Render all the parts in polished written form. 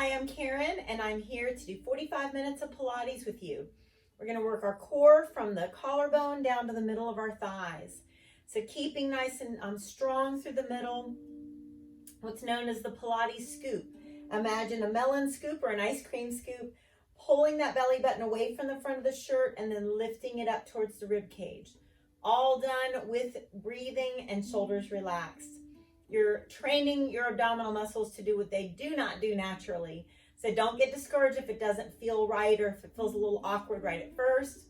Hi, I'm Karen, and I'm here to do 45 minutes of Pilates with you. We're going to work our core from the collarbone down to the middle of our thighs. So keeping nice and strong through the middle, what's known as the Pilates scoop. Imagine a melon scoop or an ice cream scoop, pulling that belly button away from the front of the shirt and then lifting it up towards the rib cage. All done with breathing and shoulders relaxed. You're training your abdominal muscles to do what they do not do naturally. So don't get discouraged if it doesn't feel right or if it feels a little awkward right at first.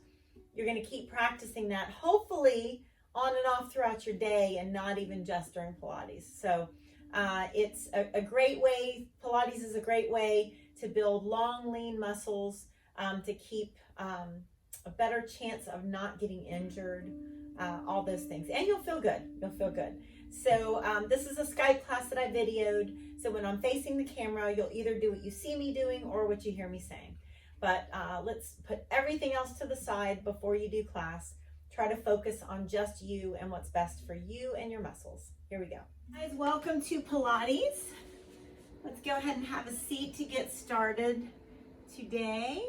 You're going to keep practicing that, hopefully on and off throughout your day and not even just during Pilates. So it's a great way, Pilates is a great way to build long, lean muscles, to keep a better chance of not getting injured, all those things. And you'll feel good. You'll feel good. So this is a Skype class that I videoed. So when I'm facing the camera, you'll either do what you see me doing or what you hear me saying. But let's put everything else to the side before you do class. Try to focus on just you and what's best for you and your muscles. Here we go. Guys, welcome to Pilates. Let's go ahead and have a seat to get started today.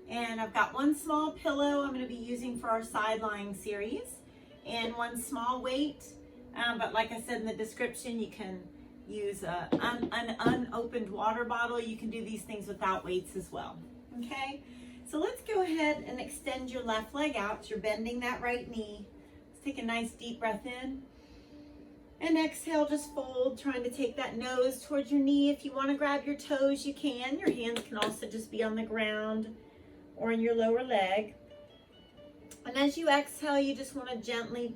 And I've got one small pillow I'm going to be using for our side lying series and one small weight. But like I said in the description, you can use an unopened water bottle. You can do these things without weights as well. Okay, so let's go ahead and extend your left leg out. You're bending that right knee. Let's take a nice deep breath in. And exhale, just fold, trying to take that nose towards your knee. If you want to grab your toes, you can. Your hands can also just be on the ground or in your lower leg. And as you exhale, you just want to gently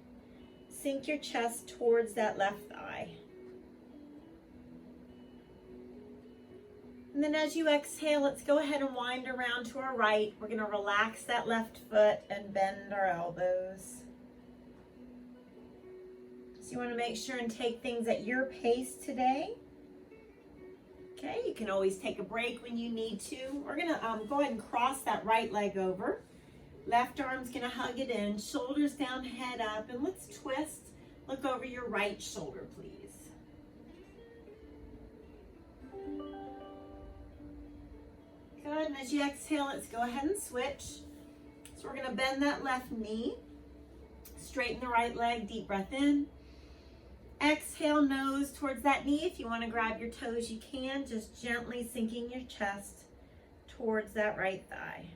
sink your chest towards that left thigh. And then as you exhale, let's go ahead and wind around to our right. We're going to relax that left foot and bend our elbows. So you want to make sure and take things at your pace today. Okay, you can always take a break when you need to. We're going to go ahead and cross that right leg over. Left arm's going to hug it in, shoulders down, head up, and let's twist. Look over your right shoulder, please. Good, and as you exhale, let's go ahead and switch. So we're going to bend that left knee, straighten the right leg, deep breath in. Exhale, nose towards that knee. If you want to grab your toes, you can, just gently sinking your chest towards that right thigh.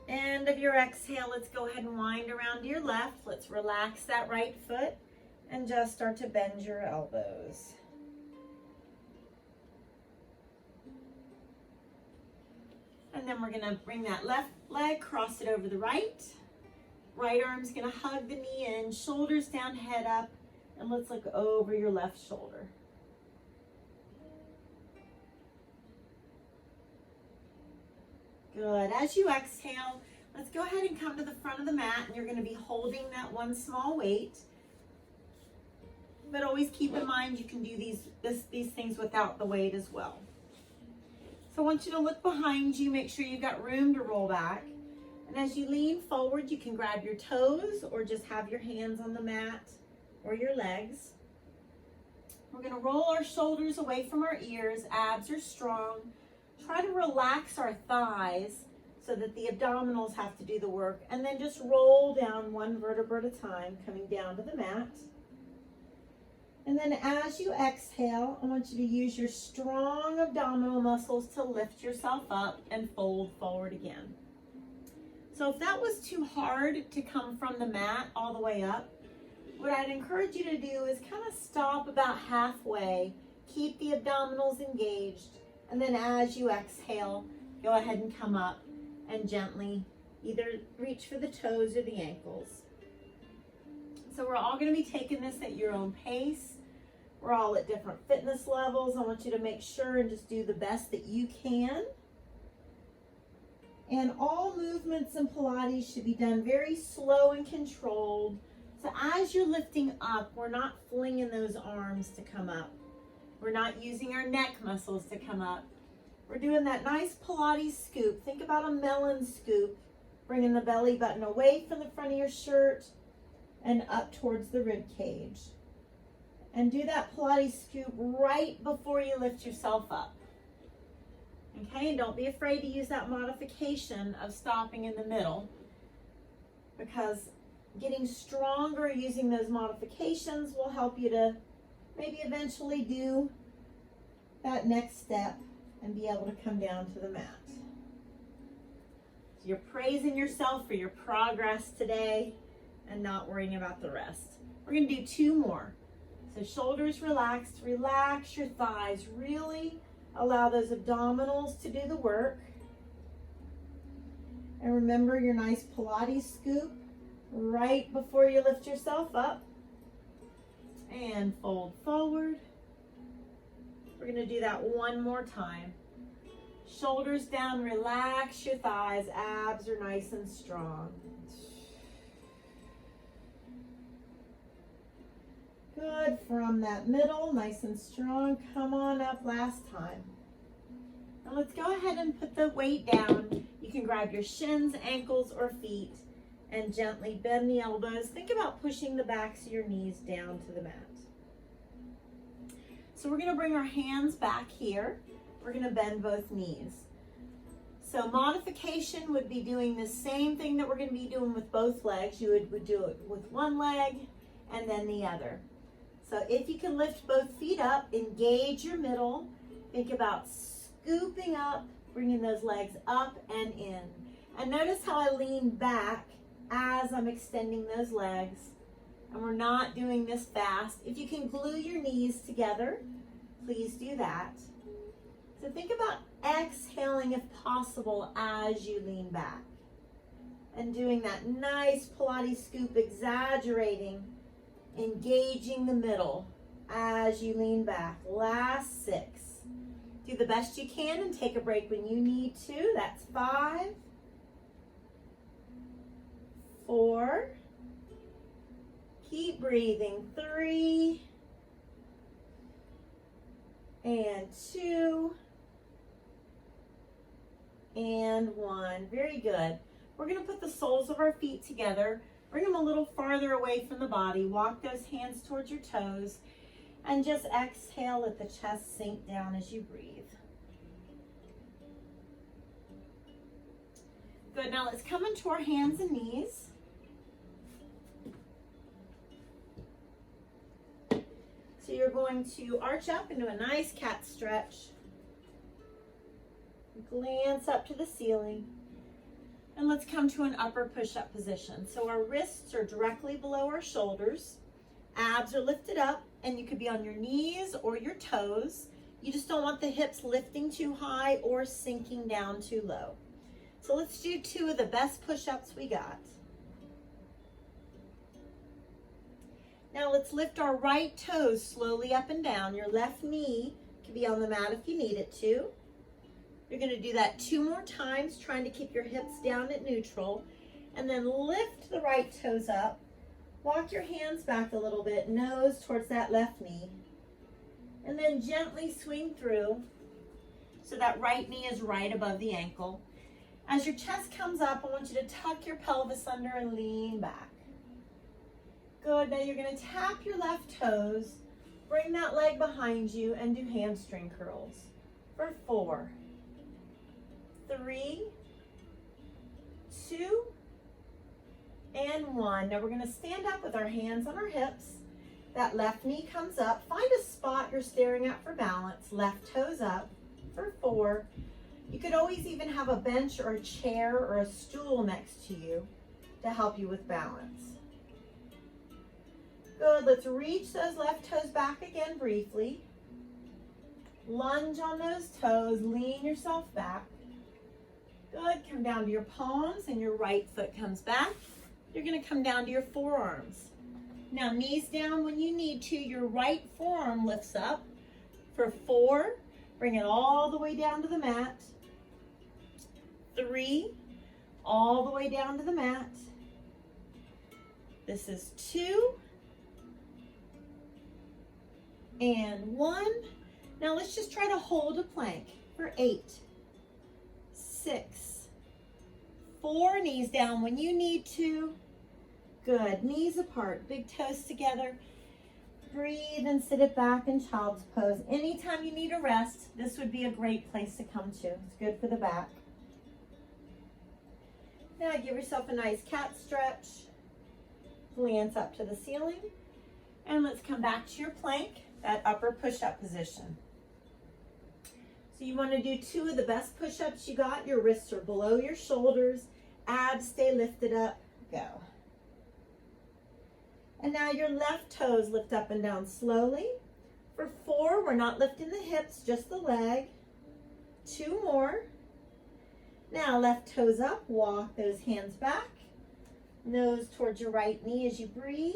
End of your exhale, let's go ahead and wind around to your left. Let's relax that right foot and just start to bend your elbows. And then we're going to bring that left leg, cross it over the right. Right arm's going to hug the knee in, shoulders down, head up, and let's look over your left shoulder. Good. As you exhale, let's go ahead and come to the front of the mat, and you're going to be holding that one small weight. But always keep in mind you can do these things without the weight as well. So I want you to look behind you, make sure you've got room to roll back. And as you lean forward, you can grab your toes or just have your hands on the mat or your legs. We're going to roll our shoulders away from our ears, abs are strong. Try to relax our thighs so that the abdominals have to do the work. And then just roll down one vertebra at a time, coming down to the mat. And then as you exhale, I want you to use your strong abdominal muscles to lift yourself up and fold forward again. So if that was too hard to come from the mat all the way up, what I'd encourage you to do is kind of stop about halfway, keep the abdominals engaged, and then as you exhale, go ahead and come up and gently either reach for the toes or the ankles. So we're all going to be taking this at your own pace. We're all at different fitness levels. I want you to make sure and just do the best that you can. And all movements in Pilates should be done very slow and controlled. So as you're lifting up, we're not flinging those arms to come up. We're not using our neck muscles to come up. We're doing that nice Pilates scoop. Think about a melon scoop, bringing the belly button away from the front of your shirt and up towards the rib cage. And do that Pilates scoop right before you lift yourself up. Okay, and don't be afraid to use that modification of stopping in the middle, because getting stronger using those modifications will help you to maybe eventually do that next step and be able to come down to the mat. So you're praising yourself for your progress today and not worrying about the rest. We're going to do 2 more. So shoulders relaxed, relax your thighs, really allow those abdominals to do the work. And remember your nice Pilates scoop right before you lift yourself up. And fold forward. We're going to do that 1 more time. Shoulders down, relax your thighs, abs are nice and strong. Good, from that middle, nice and strong. Come on up, last time. Now let's go ahead and put the weight down. You can grab your shins, ankles, or feet and gently bend the elbows. Think about pushing the backs of your knees down to the mat. So we're gonna bring our hands back here. We're gonna bend both knees. So modification would be doing the same thing that we're gonna be doing with both legs. You would do it with one leg and then the other. So if you can lift both feet up, engage your middle. Think about scooping up, bringing those legs up and in. And notice how I lean back as I'm extending those legs. And we're not doing this fast. If you can glue your knees together, please do that. So think about exhaling if possible as you lean back. And doing that nice Pilates scoop, exaggerating, engaging the middle as you lean back. Last 6. Do the best you can and take a break when you need to. That's 5, 4, keep breathing, 3, and 2, and 1. Very good. We're going to put the soles of our feet together. Bring them a little farther away from the body. Walk those hands towards your toes. And just exhale, let the chest sink down as you breathe. Good, now let's come into our hands and knees. So you're going to arch up into a nice cat stretch. Glance up to the ceiling. And let's come to an upper push-up position. So our wrists are directly below our shoulders. Abs are lifted up, and you could be on your knees or your toes. You just don't want the hips lifting too high or sinking down too low. So let's do 2 of the best push-ups we got. Now let's lift our right toes slowly up and down. Your left knee can be on the mat if you need it to. You're going to do that 2 more times, trying to keep your hips down at neutral. And then lift the right toes up. Walk your hands back a little bit, nose towards that left knee. And then gently swing through so that right knee is right above the ankle. As your chest comes up, I want you to tuck your pelvis under and lean back. Good, now you're going to tap your left toes, bring that leg behind you, and do hamstring curls for 4, 3, 2, and 1. Now we're going to stand up with our hands on our hips. That left knee comes up. Find a spot you're staring at for balance. Left toes up for 4. You could always even have a bench or a chair or a stool next to you to help you with balance. Good, let's reach those left toes back again briefly. Lunge on those toes, lean yourself back. Good, come down to your palms and your right foot comes back. You're gonna come down to your forearms. Now knees down when you need to, your right forearm lifts up for 4. Bring it all the way down to the mat. 3, all the way down to the mat. This is 2, and 1. Now let's just try to hold a plank for 8, 6, 4, knees down when you need to. Good, knees apart, big toes together. breathe and sit it back in child's pose. Anytime you need a rest, this would be a great place to come to. It's good for the back. Now give yourself a nice cat stretch. Glance up to the ceiling. And let's come back to your plank, that upper push-up position. So you want to do 2 of the best push-ups you got. Your wrists are below your shoulders. Abs stay lifted up. Go. And now your left toes lift up and down slowly. For 4, we're not lifting the hips, just the leg. 2 more. Now left toes up, walk those hands back. Nose towards your right knee as you breathe.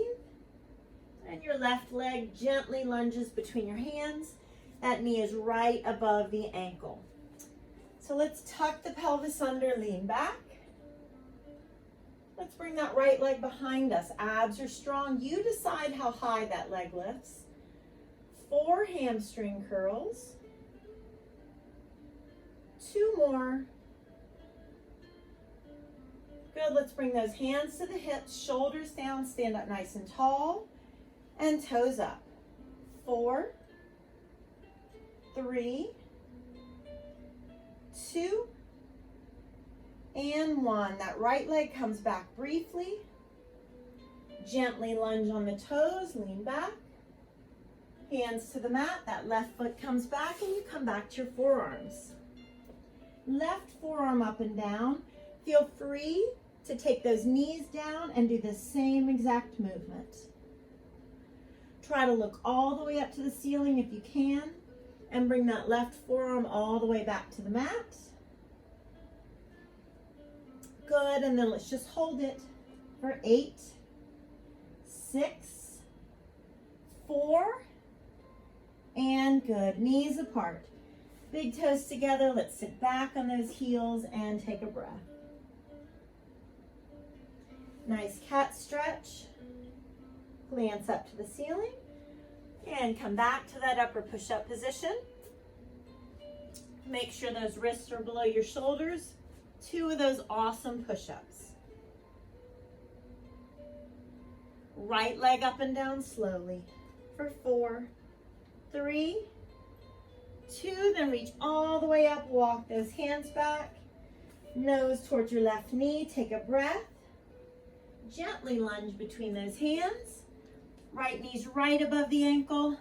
And your left leg gently lunges between your hands. That knee is right above the ankle. So let's tuck the pelvis under, lean back. Let's bring that right leg behind us. Abs are strong. You decide how high that leg lifts. 4 hamstring curls. 2 more. Good, let's bring those hands to the hips, shoulders down, stand up nice and tall, and toes up. 4, 3, 2, and 1. That right leg comes back briefly. Gently lunge on the toes, lean back. Hands to the mat, that left foot comes back, and you come back to your forearms. Left forearm up and down. Feel free to take those knees down and do the same exact movement. Try to look all the way up to the ceiling if you can, and bring that left forearm all the way back to the mat. Good, and then let's just hold it for 8, 6, 4, and good. Knees apart. Big toes together. Let's sit back on those heels and take a breath. Nice cat stretch. Glance up to the ceiling. And come back to that upper push-up position. Make sure those wrists are below your shoulders. 2 of those awesome push-ups. Right leg up and down slowly for 4, 3, 2, then reach all the way up, walk those hands back, nose towards your left knee, take a breath, gently lunge between those hands, right knee's right above the ankle,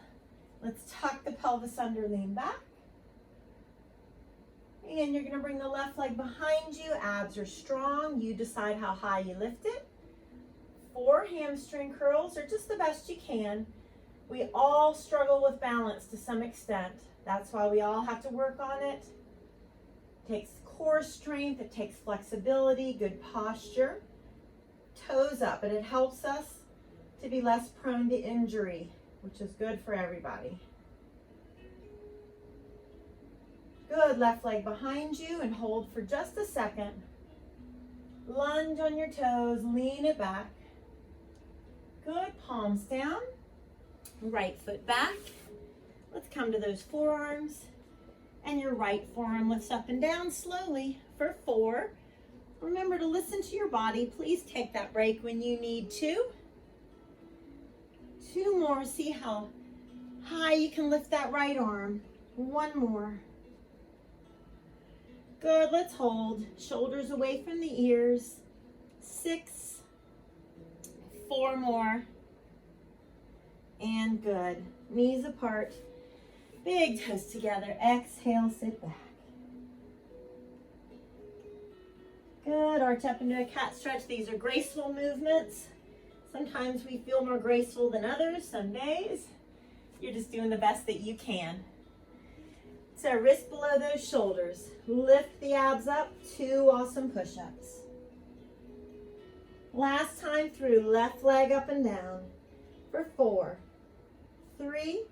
let's tuck the pelvis under, lean back, and you're gonna bring the left leg behind you, abs are strong, you decide how high you lift it. 4 hamstring curls, or just the best you can. We all struggle with balance to some extent. That's why we all have to work on it. It takes core strength, it takes flexibility, good posture. Toes up, and it helps us to be less prone to injury, which is good for everybody. Good, left leg behind you and hold for just a second. Lunge on your toes, lean it back. Good, palms down, right foot back. Let's come to those forearms, and your right forearm lifts up and down slowly for 4. Remember to listen to your body. Please take that break when you need to. 2 more, see how high you can lift that right arm. 1 more. Good, let's hold. Shoulders away from the ears. 6, 4 more. And good. Knees apart. Big toes together. Exhale, sit back. Good, arch up into a cat stretch. These are graceful movements. Sometimes we feel more graceful than others. Some days you're just doing the best that you can. So wrist below those shoulders. Lift the abs up. 2 awesome push-ups. Last time through, left leg up and down for 4, 3,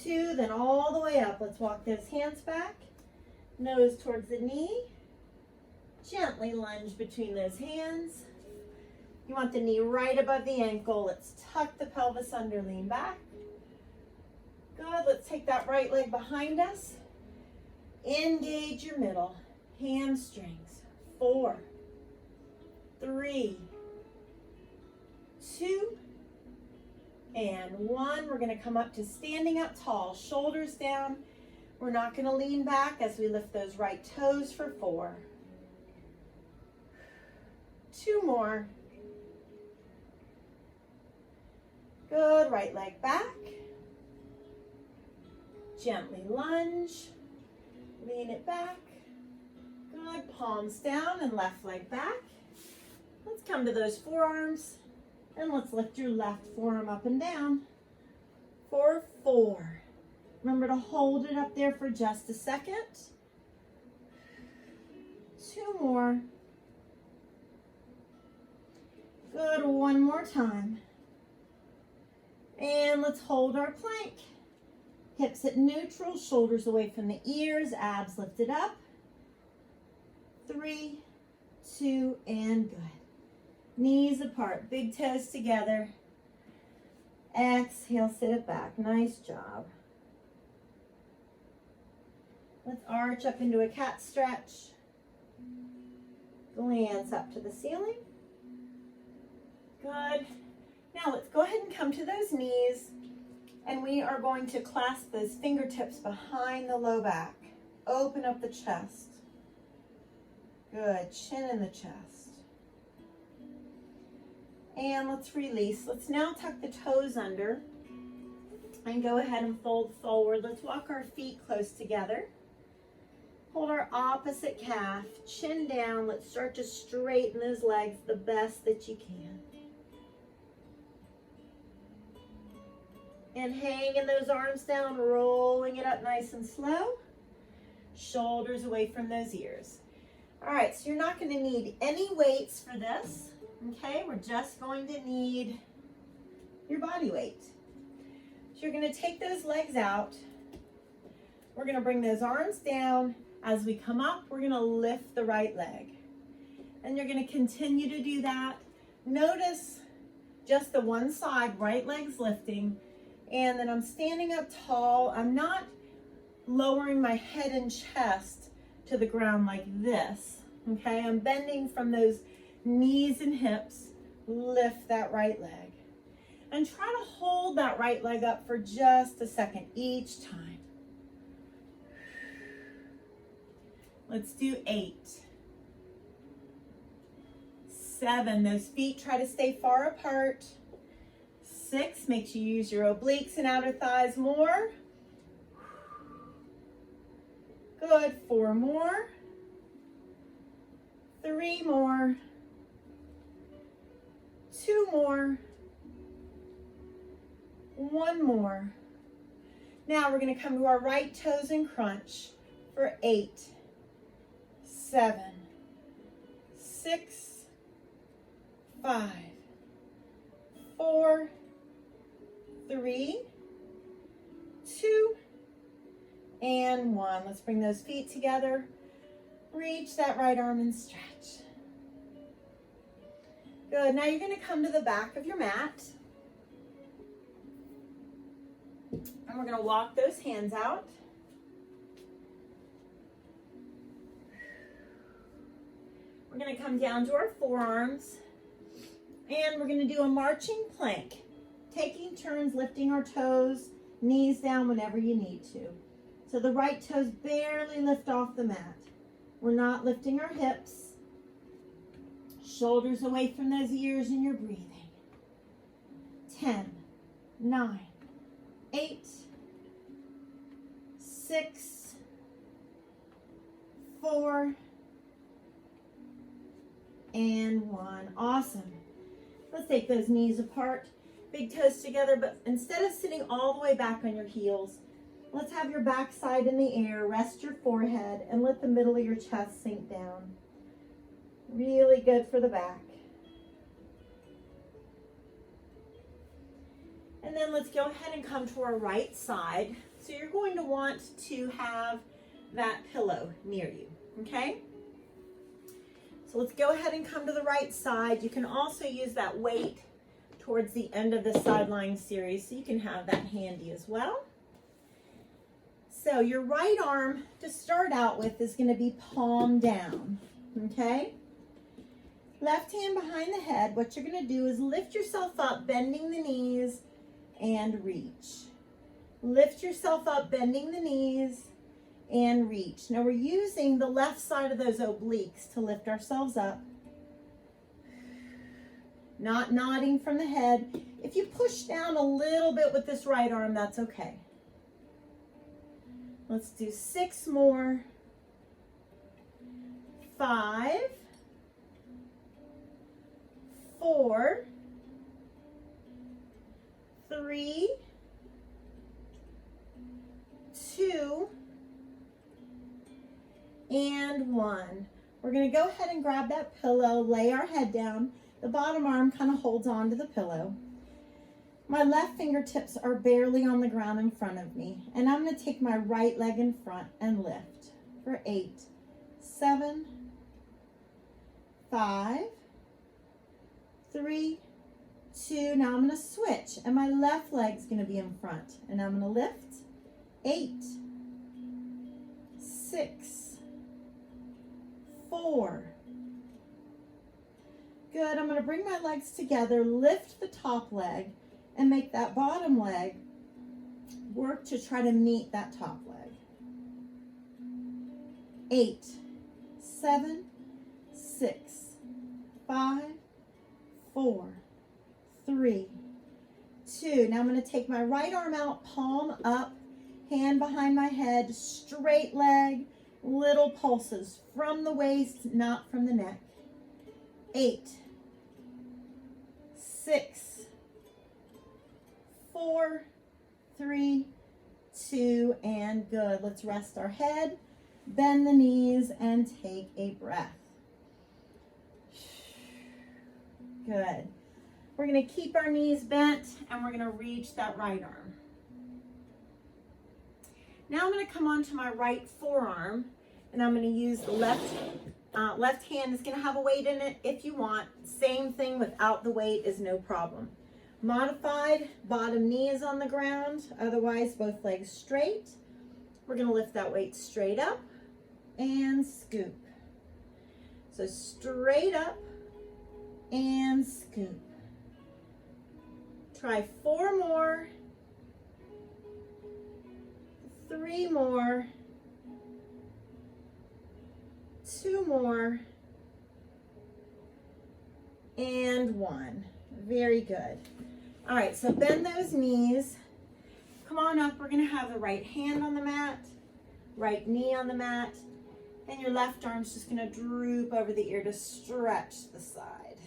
2, then all the way up. Let's walk those hands back. Nose towards the knee. Gently lunge between those hands. You want the knee right above the ankle. Let's tuck the pelvis under, lean back. Good, let's take that right leg behind us. Engage your middle. Hamstrings. 4, 3, 2, And 1. We're going to come up to standing up tall, shoulders down. We're not going to lean back as we lift those right toes for 4. 2 more. Good, right leg back. Gently lunge, lean it back. Good, palms down and left leg back. Let's come to those forearms and let's lift your left forearm up and down for 4. Remember to hold it up there for just a second. 2 more. Good, 1 more time. And let's hold our plank. Hips at neutral, shoulders away from the ears, abs lifted up. 3, 2, and good. Knees apart, big toes together. Exhale, sit it back. Nice job. Let's arch up into a cat stretch. Glance up to the ceiling. Good. Now let's go ahead and come to those knees, and we are going to clasp those fingertips behind the low back. Open up the chest. Good, chin in the chest. And let's release. Let's now tuck the toes under and go ahead and fold forward. Let's walk our feet close together. Hold our opposite calf, chin down. Let's start to straighten those legs the best that you can. And hanging those arms down, rolling it up nice and slow. Shoulders away from those ears. All right, so you're not going to need any weights for this, okay? We're just going to need your body weight. So you're going to take those legs out. We're going to bring those arms down. As we come up, we're going to lift the right leg. And you're going to continue to do that. Notice just the one side, right leg's lifting. And then I'm standing up tall. I'm not lowering my head and chest to the ground like this, okay? I'm bending from those knees and hips. Lift that right leg. And try to hold that right leg up for just a second each time. Let's do 8. 7, those feet try to stay far apart. 6, make sure you use your obliques and outer thighs more. Good, 4 more. 3 more. 2 more. 1 more. Now we're going to come to our right toes and crunch for 8, 7, 6, 5, 4, 3, 2, and 1. Let's bring those feet together. Reach that right arm and stretch. Good. Now you're going to come to the back of your mat. And we're going to walk those hands out. We're going to come down to our forearms. And we're going to do a marching plank. Taking turns lifting our toes, knees down whenever you need to. So the right toes barely lift off the mat. We're not lifting our hips. Shoulders away from those ears, and you're breathing. 10, 9, 8, 6, 4, and 1. Awesome. Let's take those knees apart. Big toes together, but instead of sitting all the way back on your heels, let's have your back side in the air, rest your forehead, and let the middle of your chest sink down. Really good for the back. And then let's go ahead and come to our right side. So you're going to want to have that pillow near you, okay? So let's go ahead and come to the right side. You can also use that weight towards the end of the sideline series, so you can have that handy as well. So your right arm to start out with is going to be palm down, okay? Left hand behind the head. What you're going to do is lift yourself up, bending the knees, and reach. Lift yourself up, bending the knees, and reach. Now we're using the left side of those obliques to lift ourselves up. Not nodding from the head. If you push down a little bit with this right arm, that's okay. Let's do 6 more. 5, 4, 3, 2, and 1. We're going to go ahead and grab that pillow, lay our head down. The bottom arm kind of holds on to the pillow. My left fingertips are barely on the ground in front of me, and I'm going to take my right leg in front and lift for 8, 7, 5, 3, 2. Now I'm going to switch, and my left leg's going to be in front, and I'm going to lift 8, 6, 4. Good. I'm going to bring my legs together, lift the top leg, and make that bottom leg work to try to meet that top leg. 8, 7, 6, 5, 4, 3, 2. Now I'm going to take my right arm out, palm up, hand behind my head, straight leg, little pulses from the waist, not from the neck. 8, 6, 4, 3, 2, and good. Let's rest our head, bend the knees, and take a breath. Good. We're going to keep our knees bent, and we're going to reach that right arm. Now I'm going to come onto my right forearm, and I'm going to use the left hand. Is going to have a weight in it if you want. Same thing without the weight is no problem. Modified, bottom knee is on the ground, otherwise both legs straight. We're going to lift that weight straight up and scoop. So straight up and scoop. Try 4 more, 3 more, 2 more, and 1. Very good. All right, so bend those knees. Come on up. We're going to have the right hand on the mat, right knee on the mat, and your left arm's just going to droop over the ear to stretch the side.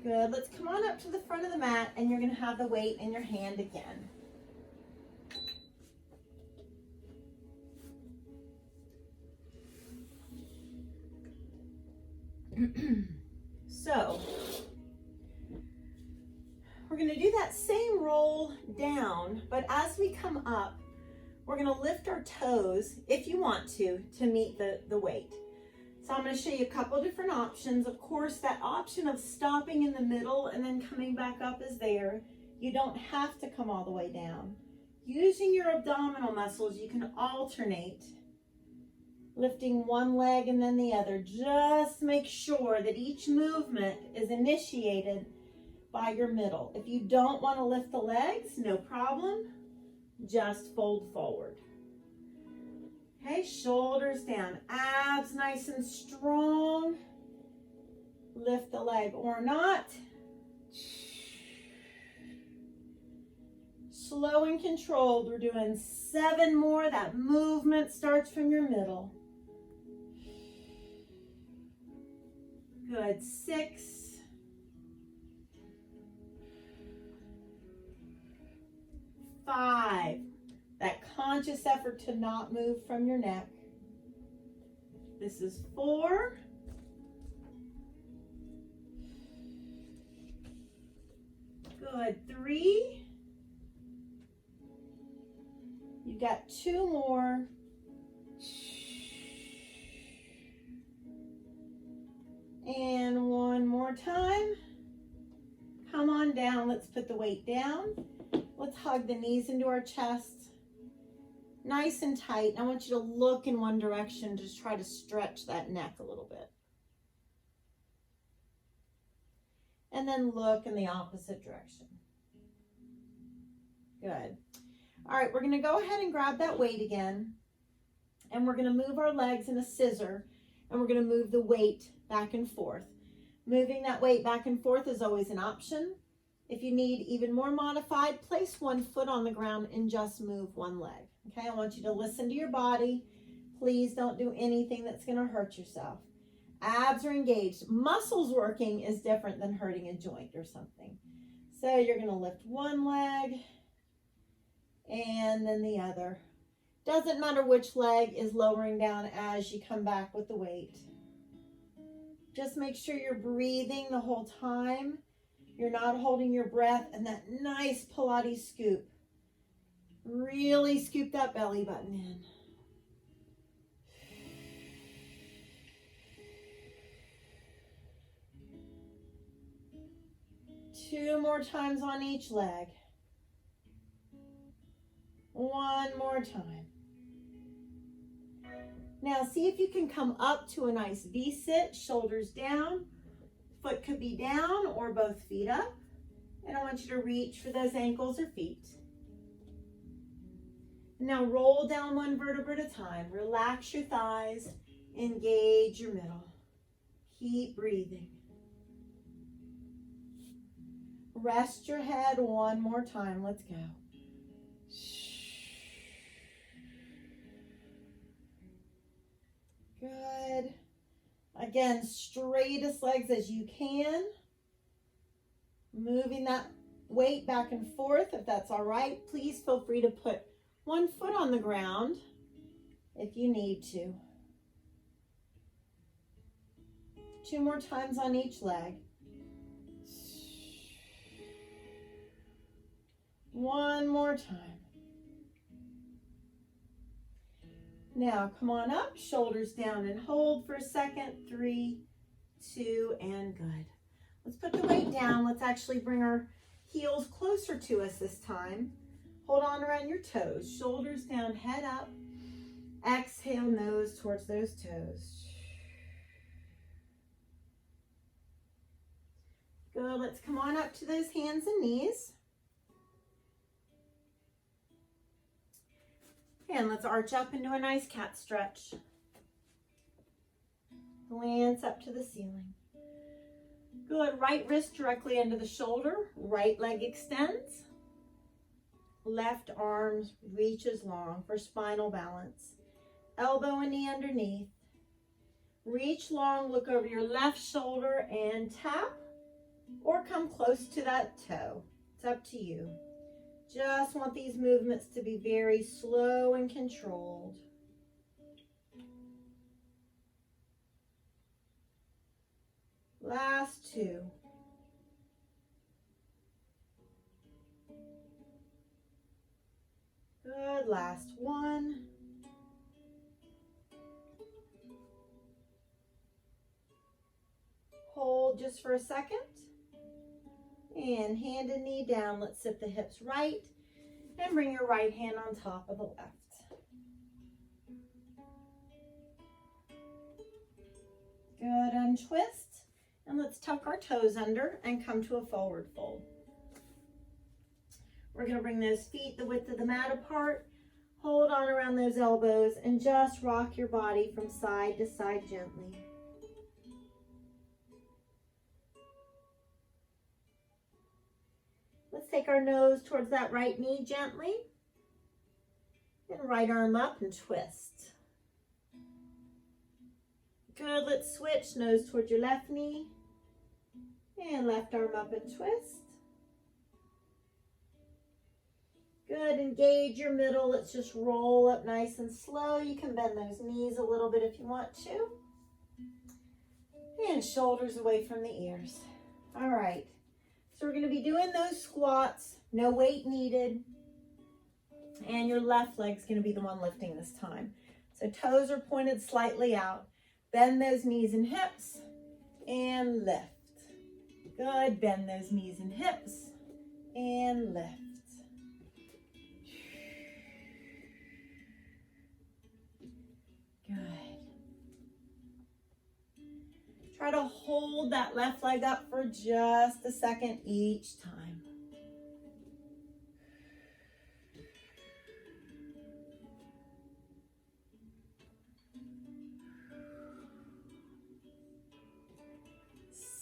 Good. Let's come on up to the front of the mat, and you're going to have the weight in your hand again. So, we're going to do that same roll down, but as we come up, we're going to lift our toes, if you want to meet the weight. So I'm going to show you a couple different options. Of course, that option of stopping in the middle and then coming back up is there. You don't have to come all the way down. Using your abdominal muscles, you can alternate, lifting one leg and then the other. Just make sure that each movement is initiated by your middle. If you don't want to lift the legs, no problem. Just fold forward. Okay, shoulders down, abs nice and strong. Lift the leg or not. Slow and controlled. We're doing 7 more. That movement starts from your middle. Good. 6. 5. That conscious effort to not move from your neck. This is 4. Good. 3. You got 2 more. And 1 more time. Come on down. Let's put the weight down. Let's hug the knees into our chest. Nice and tight. I want you to look in one direction. Just try to stretch that neck a little bit. and then look in the opposite direction. Good. All right, we're going to go ahead and grab that weight again, and we're going to move our legs in a scissor, and we're going to move the weight back and forth. Moving that weight back and forth is always an option. If you need even more modified, place one foot on the ground and just move one leg. Okay, I want you to listen to your body. Please don't do anything that's going to hurt yourself. Abs are engaged. Muscles working is different than hurting a joint or something. So you're going to lift one leg and then the other. Doesn't matter which leg is lowering down as you come back with the weight. Just make sure you're breathing the whole time. You're not holding your breath, and that nice Pilates scoop. Really scoop that belly button in. Two more times on each leg. One more time. Now see if you can come up to a nice V-sit, shoulders down, foot could be down or both feet up. And I want you to reach for those ankles or feet. Now roll down one vertebra at a time. Relax your thighs, engage your middle. Keep breathing. Rest your head one more time. Let's go. Good. Again, straightest legs as you can. Moving that weight back and forth if that's all right. Please feel free to put one foot on the ground if you need to. Two more times on each leg. One more time. Now come on up, shoulders down and hold for a second. 3, 2, and good. Let's put the weight down. Let's actually bring our heels closer to us this time. Hold on around your toes, shoulders down, head up. Exhale, nose towards those toes. Good, let's come on up to those hands and knees. And let's arch up into a nice cat stretch. Glance up to the ceiling. Good, right wrist directly under the shoulder, right leg extends. Left arm reaches long for spinal balance. Elbow and knee underneath. Reach long, look over your left shoulder and tap or come close to that toe. It's up to you. Just want these movements to be very slow and controlled. Last 2. Good, last 1. Hold just for a second. And hand and knee down. Let's sit the hips right and bring your right hand on top of the left. Good, untwist. And let's tuck our toes under and come to a forward fold. We're going to bring those feet the width of the mat apart. Hold on around those elbows and just rock your body from side to side gently. Let's take our nose towards that right knee gently. And right arm up and twist. Good, let's switch. Nose towards your left knee. And left arm up and twist. Good, engage your middle. Let's just roll up nice and slow. You can bend those knees a little bit if you want to. And shoulders away from the ears. All right. So we're going to be doing those squats, no weight needed, and your left leg's going to be the one lifting this time. So toes are pointed slightly out. Bend those knees and hips and lift. Good, bend those knees and hips and lift. Good. Try to hold that left leg up for just a second each time.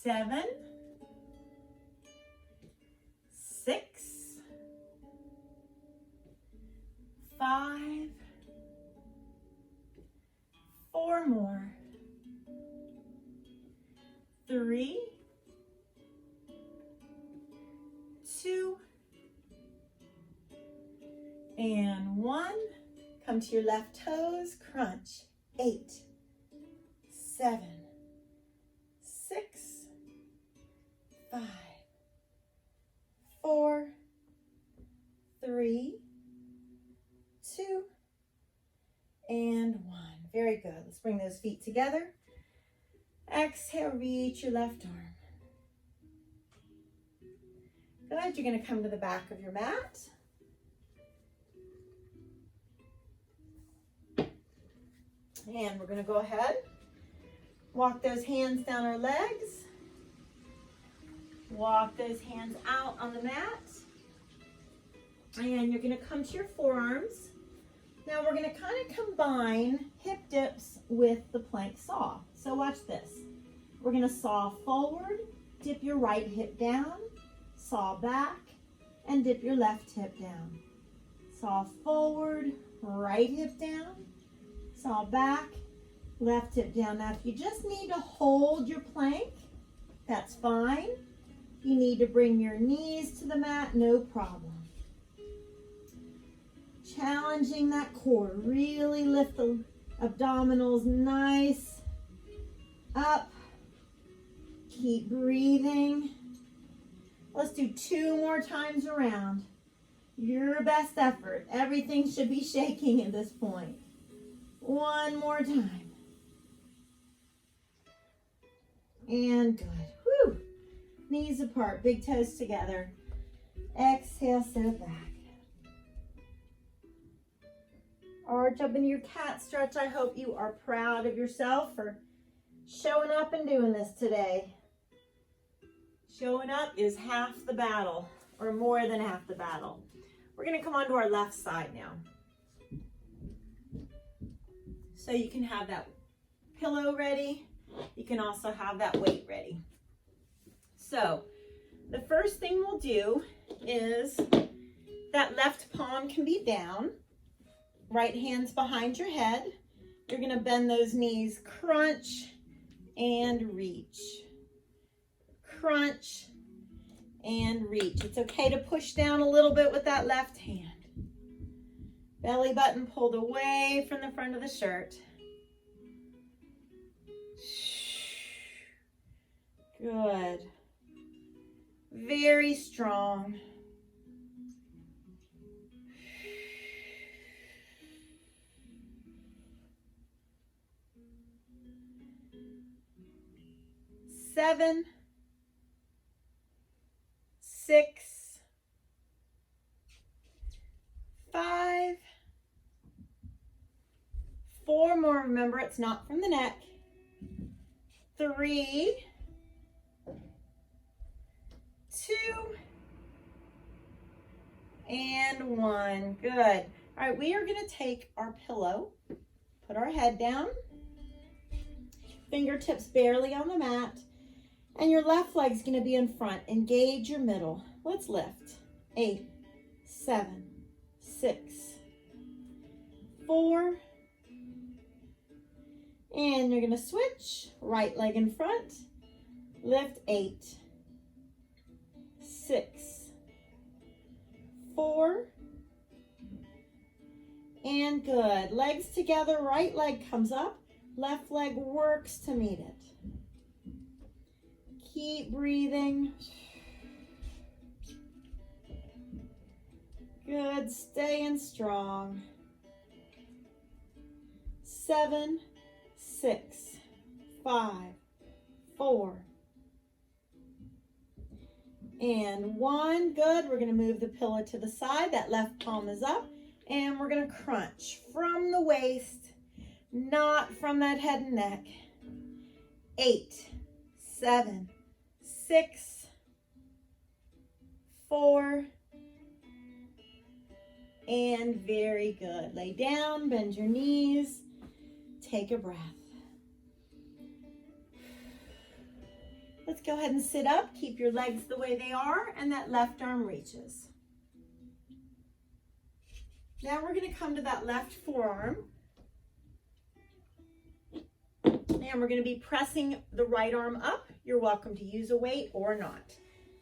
Seven, 6, 5, 4 more, 3, 2, and 1. Come to your left toes, crunch. 8, 7, 6, 5, 4, 3, 2, and 1. Very good. Let's bring those feet together. Exhale, reach your left arm. Good. You're going to come to the back of your mat. And we're going to go ahead. Walk those hands down our legs. Walk those hands out on the mat. And you're going to come to your forearms. Now we're going to kind of combine hip dips with the plank saw. So watch this. We're going to saw forward, dip your right hip down, saw back, and dip your left hip down. Saw forward, right hip down, saw back, left hip down. Now if you just need to hold your plank, that's fine. You need to bring your knees to the mat, no problem. Challenging that core. Really lift the abdominals nice up. Keep breathing. Let's do 2 more times around. Your best effort. Everything should be shaking at this point. 1 more time. And good. Whew. Knees apart, big toes together. Exhale, sit back. Arch up into your cat stretch. I hope you are proud of yourself for showing up and doing this today. Showing up is half the battle, or more than half the battle. We're going to come onto our left side now. So you can have that pillow ready. You can also have that weight ready. So the first thing we'll do is that left palm can be down. Right hand's behind your head. You're going to bend those knees, crunch and reach. Crunch and reach. It's okay to push down a little bit with that left hand. Belly button pulled away from the front of the shirt. Good. Very strong. Seven, 6, 5, 4 more. Remember, it's not from the neck. 3, 2, and 1. Good. All right, we are going to take our pillow, put our head down, fingertips barely on the mat, and your left leg's going to be in front. Engage your middle. Let's lift. 8, 7, 6, 4, and you're going to switch. Right leg in front. Lift. 8, 6, 4, and good. Legs together. Right leg comes up. Left leg works to meet it. Keep breathing. Good, staying strong. 7, 6, 5, 4, and 1. Good, we're gonna move the pillow to the side. That left palm is up, and we're gonna crunch from the waist, not from that head and neck. 8, 7, 6, 4, and very good. Lay down, bend your knees, take a breath. Let's go ahead and sit up. Keep your legs the way they are, and that left arm reaches. Now we're going to come to that left forearm. And we're going to be pressing the right arm up. You're welcome to use a weight or not.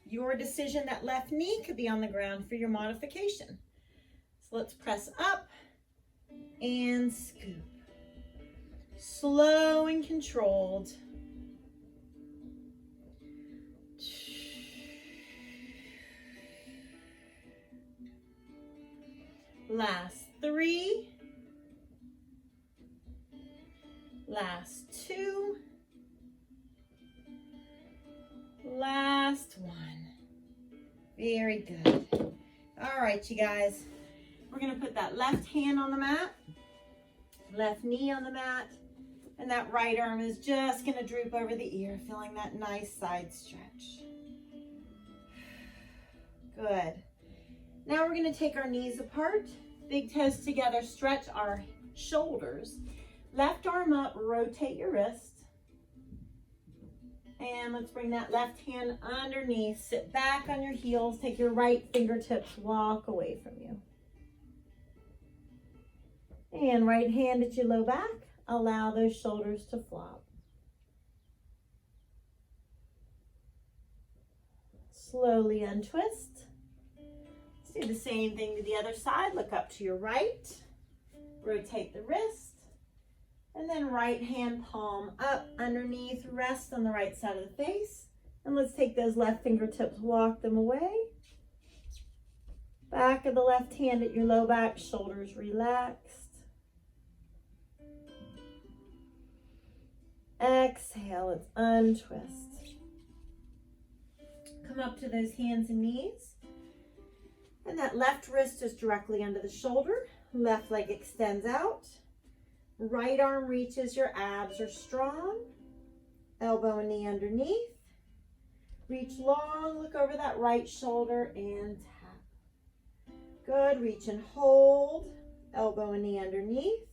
Your decision. That left knee could be on the ground for your modification. So let's press up and scoop. Slow and controlled. Last 3. Last 2. Last 1. Very good. All right, you guys. We're going to put that left hand on the mat, left knee on the mat, and that right arm is just going to droop over the ear, feeling that nice side stretch. Good. Now we're going to take our knees apart, big toes together, stretch our shoulders. Left arm up, rotate your wrist. And let's bring that left hand underneath. Sit back on your heels. Take your right fingertips, walk away from you. And right hand at your low back. Allow those shoulders to flop. Slowly untwist. Let's do the same thing to the other side. Look up to your right. Rotate the wrist. And then right hand palm up underneath, rest on the right side of the face. And let's take those left fingertips, walk them away. Back of the left hand at your low back, shoulders relaxed. Exhale, let's untwist. Come up to those hands and knees. And that left wrist is directly under the shoulder. Left leg extends out. Right arm reaches, your abs are strong. Elbow and knee underneath. Reach long, look over that right shoulder and tap. Good, reach and hold. Elbow and knee underneath.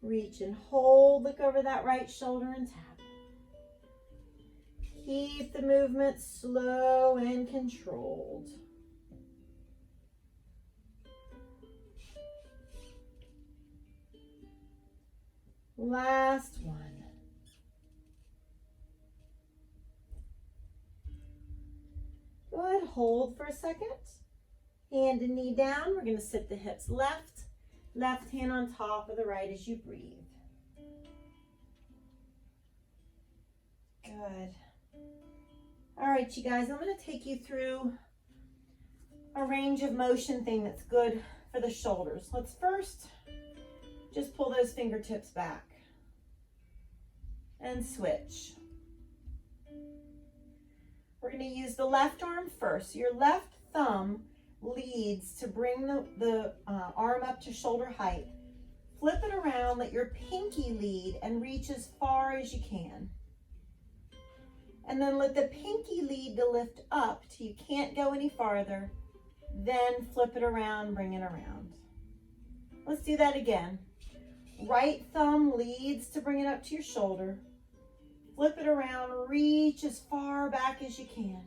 Reach and hold, look over that right shoulder and tap. Keep the movement slow and controlled. Last one. Good, hold for a second. Hand and knee down. We're going to sit the hips left. Left hand on top of the right as you breathe. Good. All right, you guys, I'm going to take you through a range of motion thing that's good for the shoulders. Let's first just pull those fingertips back and switch. We're going to use the left arm first. Your left thumb leads to bring the arm up to shoulder height. Flip it around, let your pinky lead and reach as far as you can. And then let the pinky lead to lift up till you can't go any farther. Then flip it around, bring it around. Let's do that again. Right thumb leads to bring it up to your shoulder. Flip it around, reach as far back as you can.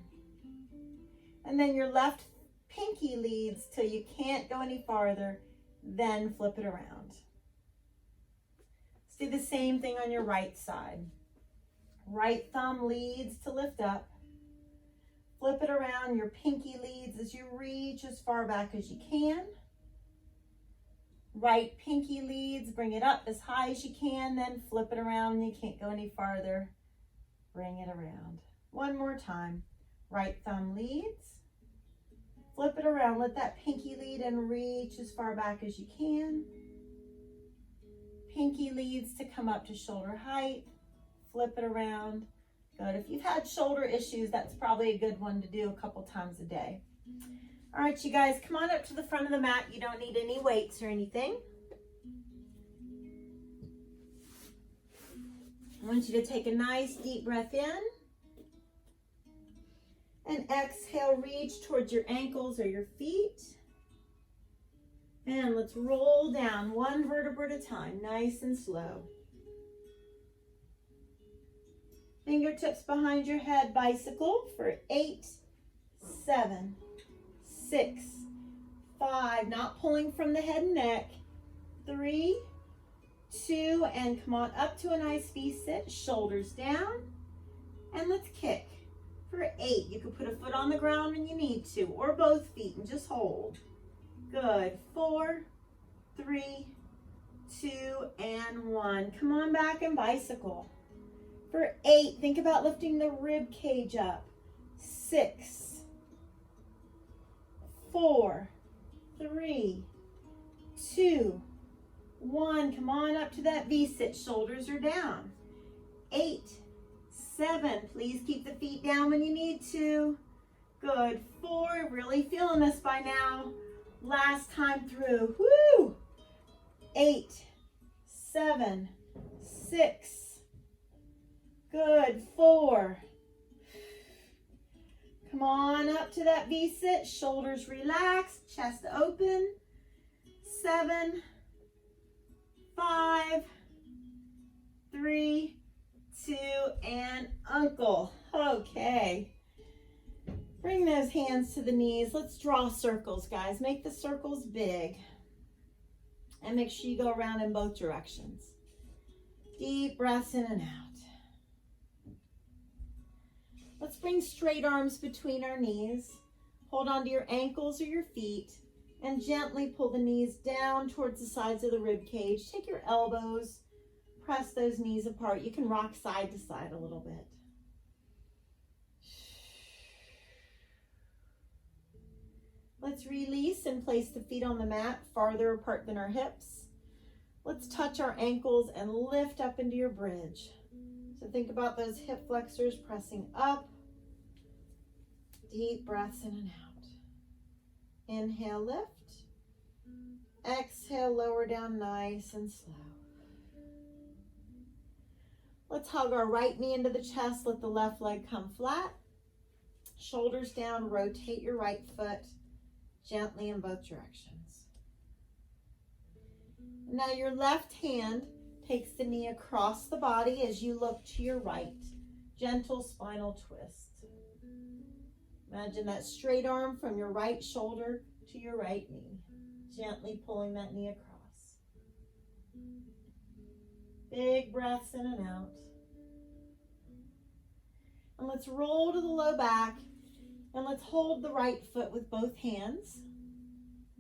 And then your left pinky leads till you can't go any farther, then flip it around. Let's do the same thing on your right side. Right thumb leads to lift up. Flip it around, your pinky leads as you reach as far back as you can. Right pinky leads, bring it up as high as you can, then flip it around and you can't go any farther. Bring it around. One more time. Right thumb leads. Flip it around, let that pinky lead and reach as far back as you can. Pinky leads to come up to shoulder height. Flip it around. Good. If you've had shoulder issues, that's probably a good one to do a couple times a day. All right, you guys, come on up to the front of the mat. You don't need any weights or anything. I want you to take a nice deep breath in. And exhale, reach towards your ankles or your feet. And let's roll down one vertebra at a time, nice and slow. Fingertips behind your head, bicycle for 8, 7, 6, 5, not pulling from the head and neck, 3, 2, and come on up to a nice V-sit, shoulders down, and let's kick for 8. You can put a foot on the ground when you need to, or both feet, and just hold. Good, 4, 3, 2, and 1. Come on back and bicycle. For 8, think about lifting the rib cage up. 6, 4, 3, 2, 1. Come on up to that V-sit. Shoulders are down. 8, 7. Please keep the feet down when you need to. Good. 4. Really feeling this by now. Last time through. Woo! 8, 7, 6. Good. 4. Come on up to that V-sit. Shoulders relaxed. Chest open. 7, 5, 3, 2, and uncle. Okay. Bring those hands to the knees. Let's draw circles, guys. Make the circles big. And make sure you go around in both directions. Deep breaths in and out. Let's bring straight arms between our knees. Hold on to your ankles or your feet and gently pull the knees down towards the sides of the rib cage. Take your elbows, press those knees apart. You can rock side to side a little bit. Let's release and place the feet on the mat farther apart than our hips. Let's touch our ankles and lift up into your bridge. So think about those hip flexors pressing up. Deep breaths in and out. Inhale, lift. Exhale, lower down nice and slow. Let's hug our right knee into the chest. Let the left leg come flat. Shoulders down, rotate your right foot gently in both directions. Now your left hand takes the knee across the body as you look to your right. Gentle spinal twist. Imagine that straight arm from your right shoulder to your right knee. Gently pulling that knee across. Big breaths in and out. And let's roll to the low back. And let's hold the right foot with both hands.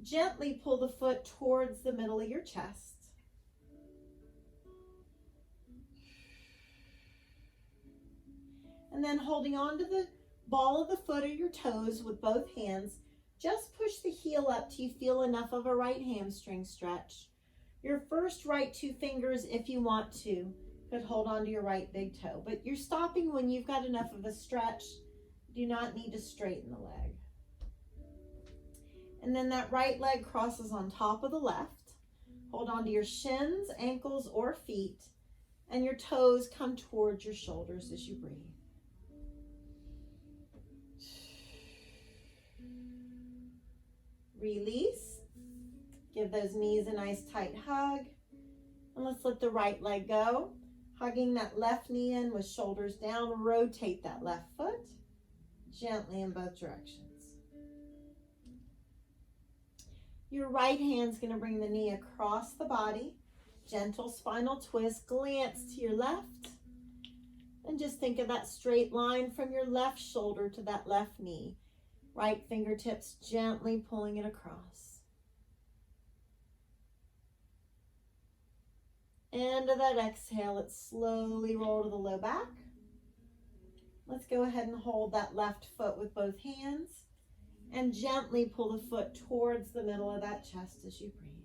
Gently pull the foot towards the middle of your chest. And then holding on to the ball of the foot or your toes with both hands, just push the heel up till you feel enough of a right hamstring stretch. Your first right 2 fingers, if you want to, could hold on to your right big toe. But you're stopping when you've got enough of a stretch. Do not need to straighten the leg. And then that right leg crosses on top of the left. Hold on to your shins, ankles, or feet, and your toes come towards your shoulders as you breathe. Release. Give those knees a nice tight hug. And let's let the right leg go. Hugging that left knee in with shoulders down. Rotate that left foot gently in both directions. Your right hand's going to bring the knee across the body. Gentle spinal twist. Glance to your left. And just think of that straight line from your left shoulder to that left knee. Right fingertips gently pulling it across. End of that exhale, let's slowly roll to the low back. Let's go ahead and hold that left foot with both hands and gently pull the foot towards the middle of that chest as you breathe.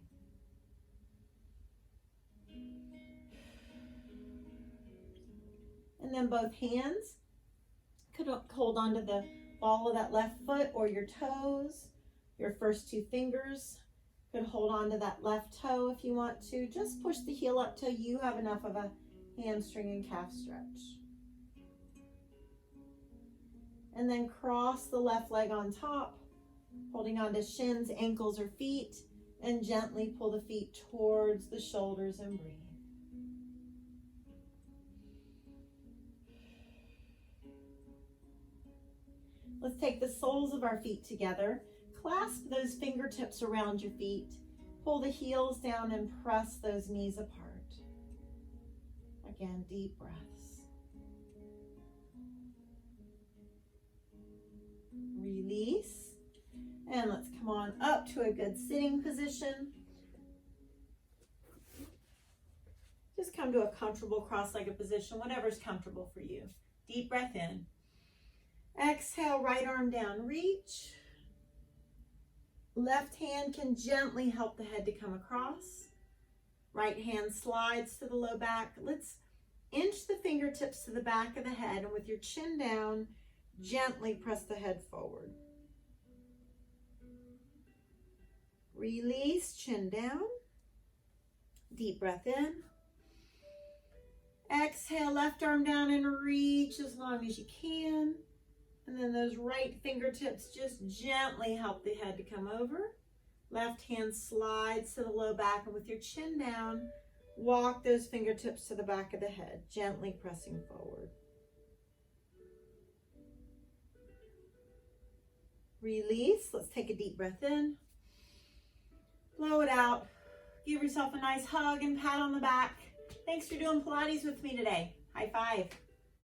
And then both hands could hold onto the ball of that left foot or your toes. Your first 2 fingers could hold on to that left toe if you want to. Just push the heel up till you have enough of a hamstring and calf stretch. And then cross the left leg on top, holding on to shins, ankles, or feet, and gently pull the feet towards the shoulders and breathe. Let's take the soles of our feet together. Clasp those fingertips around your feet. Pull the heels down and press those knees apart. Again, deep breaths. Release. And let's come on up to a good sitting position. Just come to a comfortable cross-legged position, whatever's comfortable for you. Deep breath in. Exhale, right arm down, reach. Left hand can gently help the head to come across. Right hand slides to the low back. Let's inch the fingertips to the back of the head, and with your chin down, gently press the head forward. Release, chin down. Deep breath in. Exhale, left arm down and reach as long as you can. And then those right fingertips just gently help the head to come over. Left hand slides to the low back, and with your chin down, walk those fingertips to the back of the head, gently pressing forward. Release. Let's take a deep breath in. Blow it out. Give yourself a nice hug and pat on the back. Thanks for doing Pilates with me today. High five.